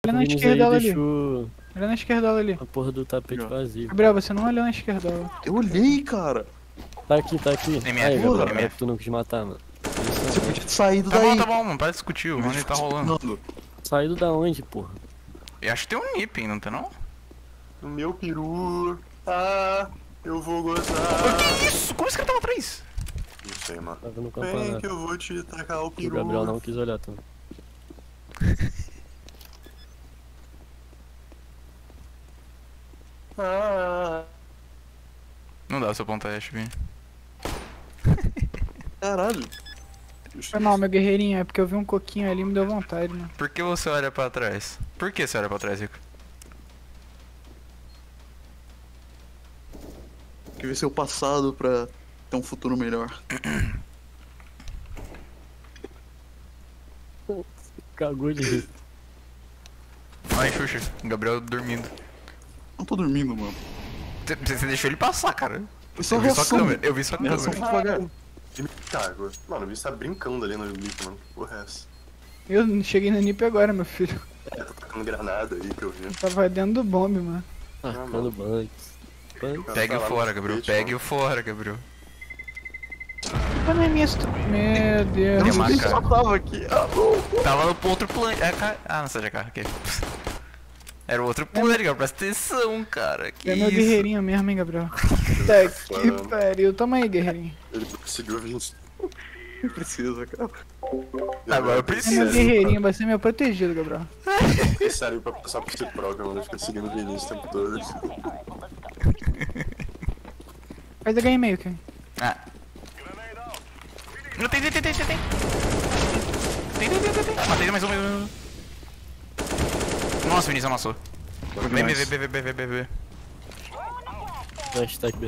Olha na Vinícius esquerda aí ali. deixou Olha na esquerda ali. a porra do tapete vazio. Gabriel, você não olhou na esquerda. Eu olhei, cara. Tá aqui, tá aqui. MF, Aí, Gabriel, MF. como é que tu não quis matar, mano? Você podia ter saído Tá daí. bom, mano. Para de discutir, o Rony tá rolando. Saído da onde, porra? Eu acho que tem um nip, não tem não? No meu peru. Ah, eu vou Por gozar. que isso? Como esse cara tava atrás? Não sei, mano. Tava no Vem campeonato. que eu vou te tacar o O peru. Gabriel não quis olhar também. Ah, Não dá pra você apontar Ash, Vini. Caralho. Foi mal, meu guerreirinho. É porque eu vi um coquinho ali e me deu vontade, mano. Por que você olha pra trás? Por que você olha pra trás, Rico? Que ver seu passado pra ter um futuro melhor. Cagou de rir. Ai, Xuxa, o Gabriel dormindo. Não tô dormindo, mano. Você deixou ele passar, cara. Foi só Eu vi sua reação. câmera, eu vi sua Minha reação câmera. foi devagar. de me cago. Mano, o bicho tá brincando ali no lixo, mano. Porra é essa? Eu cheguei no NIP agora, meu filho. É, tá tacando granada aí que eu vi. Eu tava dentro do bombe, mano. Marcando banks. Banks. Pegue o Tá lá fora, no Gabriel. tapete, Pegue mano. o fora, Gabriel. Tá na minha Meu Deus. Tem Eu uma só cara. tava aqui. Tava no outro plano. Ah, não, seja cara, ok. Era o outro plano, Gabriel. Presta atenção, cara. Que É meu isso? guerreirinho mesmo, hein, Gabriel. Tá que pariu. Toma aí, guerreirinho. Ele conseguiu vir. Não precisa, cara. Agora eu É preciso. meu guerreirinho, vai ser meu protegido, Gabriel. É sério pra passar por ser próprio, mano. Fica seguindo o Vinícius o tempo todo. Faz a game meio, cara. Ah. Não, tem. Tem. Matei mais um. Nossa, o Vinícius amassou. B. Hashtag B.